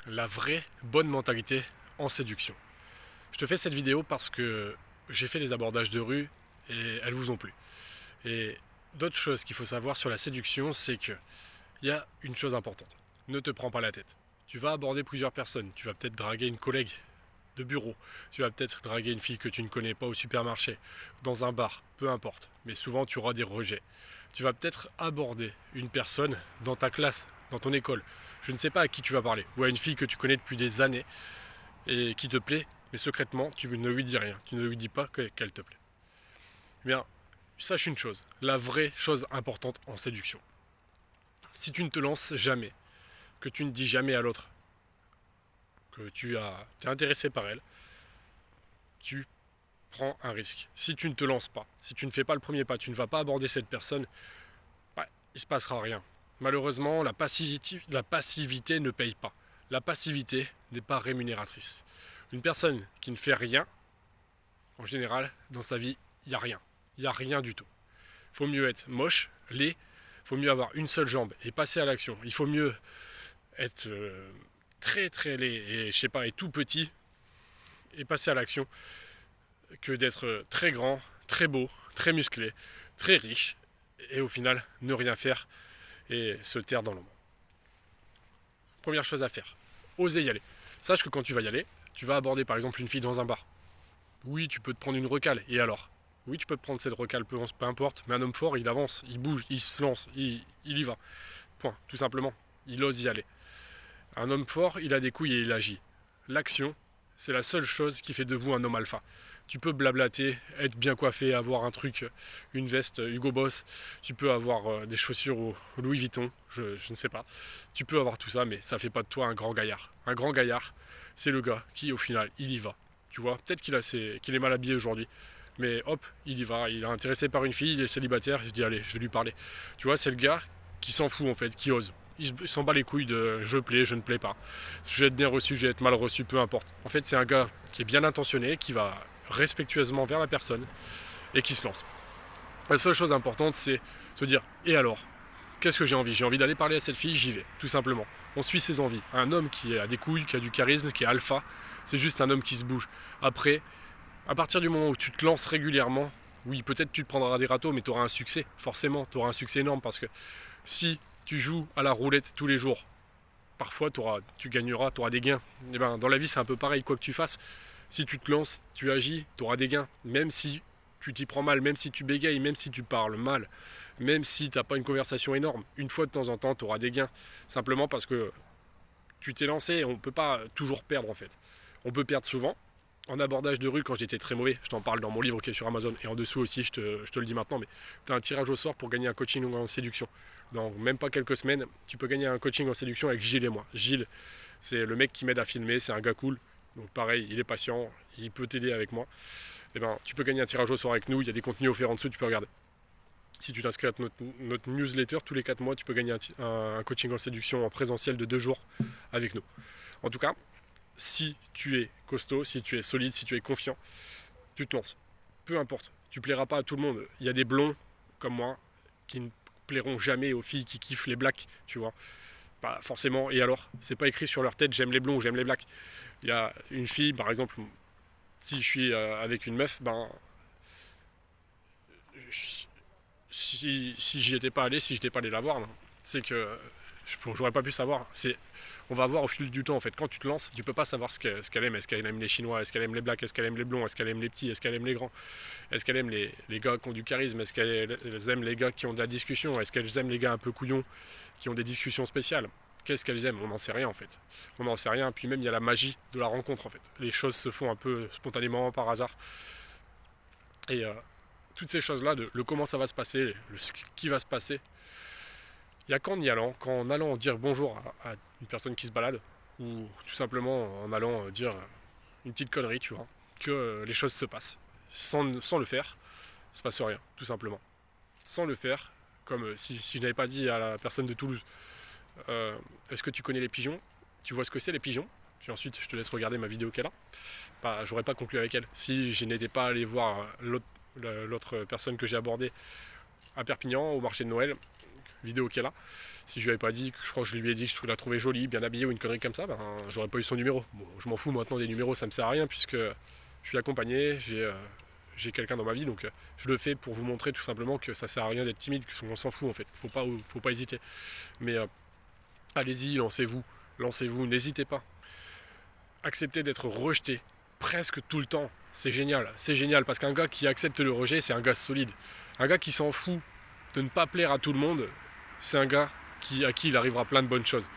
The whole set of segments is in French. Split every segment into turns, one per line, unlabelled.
la vraie bonne mentalité en séduction. Je te fais cette vidéo parce que j'ai fait des abordages de rue et elles vous ont plu. Et d'autres choses qu'il faut savoir sur la séduction, c'est qu'il y a une chose importante. Ne te prends pas la tête. Tu vas aborder plusieurs personnes. Tu vas peut-être draguer une collègue de bureau. Tu vas peut-être draguer une fille que tu ne connais pas au supermarché, dans un bar, peu importe. Mais souvent, tu auras des rejets. Tu vas peut-être aborder une personne dans ta classe, dans ton école. Je ne sais pas à qui tu vas parler. Ou à une fille que tu connais depuis des années et qui te plaît, mais secrètement, tu ne lui dis rien. Tu ne lui dis pas qu'elle te plaît. Eh bien, sache une chose. La vraie chose importante en séduction. Si tu ne te lances jamais, que tu ne dis jamais à l'autre que tu es intéressé par elle, tu prends un risque. Si tu ne te lances pas, si tu ne fais pas le premier pas, tu ne vas pas aborder cette personne, il ne se passera rien. Malheureusement, la passivité ne paye pas. La passivité n'est pas rémunératrice. Une personne qui ne fait rien, en général, dans sa vie, il n'y a rien. Il n'y a rien du tout. Il faut mieux être moche, laid, il faut mieux avoir une seule jambe et passer à l'action. Il faut mieux être très très laid et, je sais pas, et tout petit et passer à l'action que d'être très grand, très beau, très musclé, très riche et au final ne rien faire et se taire dans l'ombre. Première chose à faire, oser y aller. Sache que quand tu vas y aller, tu vas aborder par exemple une fille dans un bar. Oui, tu peux te prendre une recale, et alors? Oui, tu peux te prendre cette recale, peu importe, mais un homme fort, il avance, il bouge, il se lance, il y va. Point, tout simplement. Il ose y aller. Un homme fort, il a des couilles et il agit. L'action, c'est la seule chose qui fait de vous un homme alpha. Tu peux blablater, être bien coiffé, avoir un truc, une veste Hugo Boss, tu peux avoir des chaussures au Louis Vuitton, je ne sais pas. Tu peux avoir tout ça, mais ça fait pas de toi un grand gaillard. Un grand gaillard, c'est le gars qui, au final, il y va. Tu vois, peut-être qu'il est mal habillé aujourd'hui, mais hop, il y va. Il est intéressé par une fille, il est célibataire, il se dit allez, je vais lui parler. Tu vois, c'est le gars qui s'en fout en fait, qui ose. Il s'en bat les couilles de je plais, je ne plais pas. Je vais être bien reçu, je vais être mal reçu, peu importe. En fait, c'est un gars qui est bien intentionné, qui va respectueusement vers la personne et qui se lance. La seule chose importante, c'est se dire et alors? Qu'est-ce que j'ai envie? J'ai envie d'aller parler à cette fille, j'y vais, tout simplement. On suit ses envies. Un homme qui a des couilles, qui a du charisme, qui est alpha, c'est juste un homme qui se bouge. Après, à partir du moment où tu te lances régulièrement, oui, peut-être tu te prendras des râteaux, mais tu auras un succès, forcément, tu auras un succès énorme parce que si tu joues à la roulette tous les jours, parfois tu gagneras, tu auras des gains. Et ben, dans la vie, c'est un peu pareil, quoi que tu fasses. Si tu te lances, tu agis, tu auras des gains. Même si tu t'y prends mal, même si tu bégayes, même si tu parles mal, même si tu n'as pas une conversation énorme, une fois de temps en temps, tu auras des gains. Simplement parce que tu t'es lancé, on ne peut pas toujours perdre en fait. On peut perdre souvent. En abordage de rue, quand j'étais très mauvais, je t'en parle dans mon livre qui est sur Amazon, et en dessous aussi, je te le dis maintenant, mais tu as un tirage au sort pour gagner un coaching en séduction. Dans même pas quelques semaines, tu peux gagner un coaching en séduction avec Gilles et moi. Gilles, c'est le mec qui m'aide à filmer, c'est un gars cool. Donc pareil, il est patient, il peut t'aider avec moi. Et ben, tu peux gagner un tirage au sort avec nous, il y a des contenus offerts en dessous, tu peux regarder. Si tu t'inscris à notre newsletter, tous les 4 mois, tu peux gagner un coaching en séduction en présentiel de 2 jours avec nous. En tout cas, si tu es costaud, si tu es solide, si tu es confiant, tu te lances. Peu importe, tu plairas pas à tout le monde. Il y a des blonds comme moi qui ne plairont jamais aux filles qui kiffent les blacks, tu vois. Pas forcément, et alors, c'est pas écrit sur leur tête j'aime les blonds ou j'aime les blacks. Il y a une fille, par exemple, si je suis avec une meuf, ben si j'y étais pas allé, si j'étais pas allé la voir, c'est que j'aurais pas pu savoir. On va voir au fil du temps en fait. Quand tu te lances, tu peux pas savoir ce qu'elle aime. Est-ce qu'elle aime les Chinois? Est-ce qu'elle aime les blacks? Est-ce qu'elle aime les blonds? Est-ce qu'elle aime les petits? Est-ce qu'elle aime les grands? Est-ce qu'elle aime les gars qui ont du charisme? Est-ce qu'elles aiment les gars qui ont de la discussion? Est-ce qu'elles aiment les gars un peu couillons qui ont des discussions spéciales? Qu'est-ce qu'elles aiment? On n'en sait rien en fait. On n'en sait rien. Puis même il y a la magie de la rencontre en fait. Les choses se font un peu spontanément par hasard. Et toutes ces choses-là, le comment ça va se passer, ce qui va se passer, il n'y a qu'en y allant, qu'en allant dire bonjour à une personne qui se balade, ou tout simplement en allant dire une petite connerie, tu vois, que les choses se passent. Sans le faire, il ne se passe rien, tout simplement. Sans le faire, comme si je n'avais pas dit à la personne de Toulouse, est-ce que tu connais les pigeons? Tu vois ce que c'est les pigeons? Puis ensuite, je te laisse regarder ma vidéo qu'elle a. Bah, j'aurais pas conclu avec elle. Si je n'étais pas allé voir l'autre personne que j'ai abordée à Perpignan, au marché de Noël, vidéo qu'elle a. Si je lui avais pas dit, que je crois que je lui ai dit que je la trouvais jolie, bien habillée ou une connerie comme ça, ben, j'aurais pas eu son numéro. Bon, je m'en fous maintenant des numéros, ça me sert à rien puisque je suis accompagné, j'ai quelqu'un dans ma vie, donc je le fais pour vous montrer tout simplement que ça sert à rien d'être timide, qu'on s'en fout en fait, faut pas hésiter. Mais allez-y, lancez-vous, n'hésitez pas. Acceptez d'être rejeté presque tout le temps, c'est génial parce qu'un gars qui accepte le rejet, c'est un gars solide. Un gars qui s'en fout de ne pas plaire à tout le monde, c'est un gars à qui il arrivera plein de bonnes choses.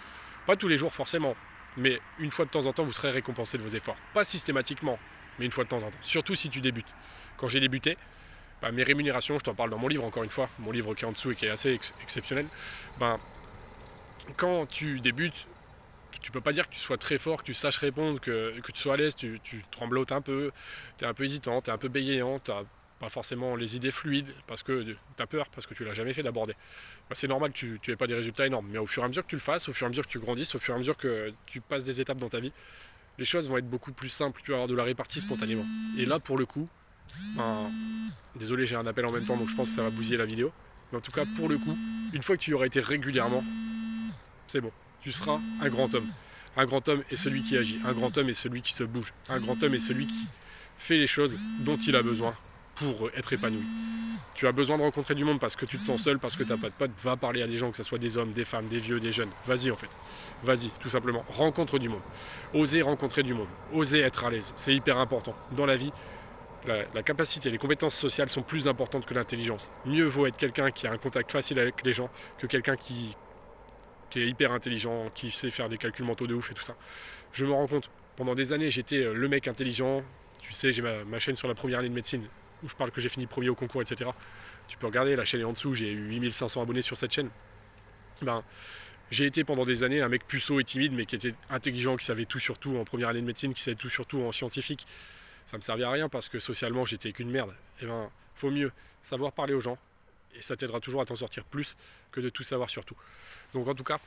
Pas tous les jours forcément, mais une fois de temps en temps, vous serez récompensé de vos efforts. Pas systématiquement, mais une fois de temps en temps. Surtout si tu débutes. Quand j'ai débuté, mes rémunérations, je t'en parle dans mon livre encore une fois, mon livre qui est en dessous et qui est assez exceptionnel, quand tu débutes, tu peux pas dire que tu sois très fort, que tu saches répondre, que tu sois à l'aise, tu tremblotes un peu, tu es un peu hésitant, tu es un peu bégayant, tu n'as pas forcément les idées fluides parce que tu as peur, parce que tu l'as jamais fait d'aborder. C'est normal que tu n'aies pas des résultats énormes, mais au fur et à mesure que tu le fasses, au fur et à mesure que tu grandisses, au fur et à mesure que tu passes des étapes dans ta vie, les choses vont être beaucoup plus simples, tu vas avoir de la répartie spontanément. Et là, pour le coup, désolé, j'ai un appel en même temps, donc je pense que ça va bousiller la vidéo, mais en tout cas, pour le coup, une fois que tu y auras été régulièrement, c'est bon. Tu seras un grand homme. Un grand homme est celui qui agit. Un grand homme est celui qui se bouge. Un grand homme est celui qui fait les choses dont il a besoin pour être épanoui. Tu as besoin de rencontrer du monde parce que tu te sens seul, parce que tu n'as pas de potes. Va parler à des gens, que ce soit des hommes, des femmes, des vieux, des jeunes. Vas-y en fait. Vas-y, tout simplement. Rencontre du monde. Osez rencontrer du monde. Osez être à l'aise. C'est hyper important. Dans la vie, la capacité, les compétences sociales sont plus importantes que l'intelligence. Mieux vaut être quelqu'un qui a un contact facile avec les gens que quelqu'un qui est hyper intelligent, qui sait faire des calculs mentaux de ouf et tout ça. Je me rends compte, pendant des années, j'étais le mec intelligent. Tu sais, j'ai ma chaîne sur la première année de médecine, où je parle que j'ai fini premier au concours, etc. Tu peux regarder, la chaîne est en dessous, j'ai eu 8500 abonnés sur cette chaîne. J'ai été pendant des années un mec puceau et timide, mais qui était intelligent, qui savait tout sur tout en première année de médecine, qui savait tout sur tout en scientifique. Ça me servait à rien parce que socialement, j'étais qu'une merde. Faut mieux savoir parler aux gens, et ça t'aidera toujours à t'en sortir plus que de tout savoir sur tout. Donc en tout cas,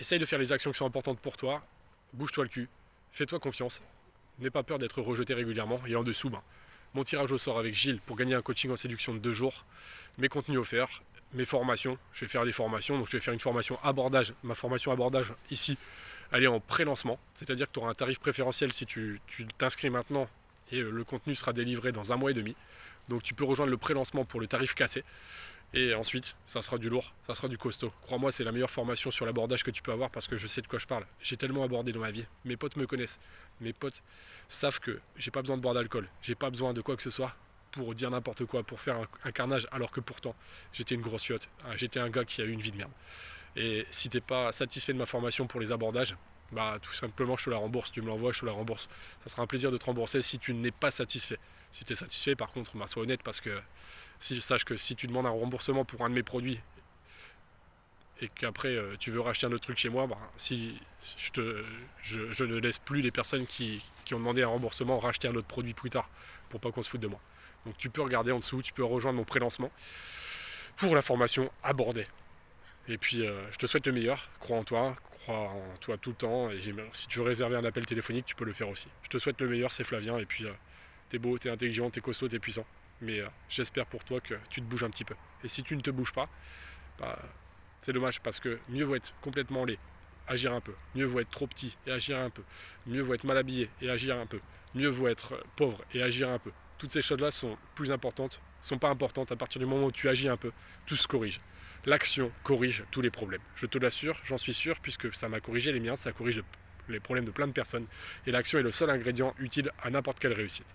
essaye de faire les actions qui sont importantes pour toi, bouge-toi le cul, fais-toi confiance, n'aie pas peur d'être rejeté régulièrement, et en dessous, mon tirage au sort avec Gilles pour gagner un coaching en séduction de 2 jours, mes contenus offerts, mes formations, je vais faire des formations, donc je vais faire une formation abordage, ma formation abordage ici, elle est en pré-lancement, c'est-à-dire que tu auras un tarif préférentiel si tu t'inscris maintenant, et le contenu sera délivré dans 1 mois et demi, donc tu peux rejoindre le pré-lancement pour le tarif cassé. Et ensuite, ça sera du lourd, ça sera du costaud. Crois-moi, c'est la meilleure formation sur l'abordage que tu peux avoir parce que je sais de quoi je parle. J'ai tellement abordé dans ma vie. Mes potes me connaissent. Mes potes savent que j'ai pas besoin de boire d'alcool. J'ai pas besoin de quoi que ce soit pour dire n'importe quoi, pour faire un carnage, alors que pourtant, j'étais une grosse fiotte. J'étais un gars qui a eu une vie de merde. Et si t'es pas satisfait de ma formation pour les abordages, tout simplement, je te la rembourse. Tu me l'envoies, je te la rembourse. Ça sera un plaisir de te rembourser si tu n'es pas satisfait. Si tu es satisfait, par contre, sois honnête parce que sache que si tu demandes un remboursement pour un de mes produits et qu'après tu veux racheter un autre truc chez moi, je ne laisse plus les personnes qui ont demandé un remboursement racheter un autre produit plus tard pour pas qu'on se foute de moi. Donc tu peux regarder en dessous, tu peux rejoindre mon pré-lancement pour la formation abordée. Et puis je te souhaite le meilleur, crois en toi tout le temps, et si tu veux réserver un appel téléphonique, tu peux le faire aussi. Je te souhaite le meilleur, c'est Flavien, et puis t'es beau, t'es intelligent, t'es costaud, t'es puissant. Mais j'espère pour toi que tu te bouges un petit peu. Et si tu ne te bouges pas, c'est dommage parce que mieux vaut être complètement laid, agir un peu. Mieux vaut être trop petit et agir un peu. Mieux vaut être mal habillé et agir un peu. Mieux vaut être pauvre et agir un peu. Toutes ces choses-là sont plus importantes, sont pas importantes à partir du moment où tu agis un peu. Tout se corrige. L'action corrige tous les problèmes. Je te l'assure, j'en suis sûr, puisque ça m'a corrigé les miens, ça corrige les problèmes de plein de personnes. Et l'action est le seul ingrédient utile à n'importe quelle réussite.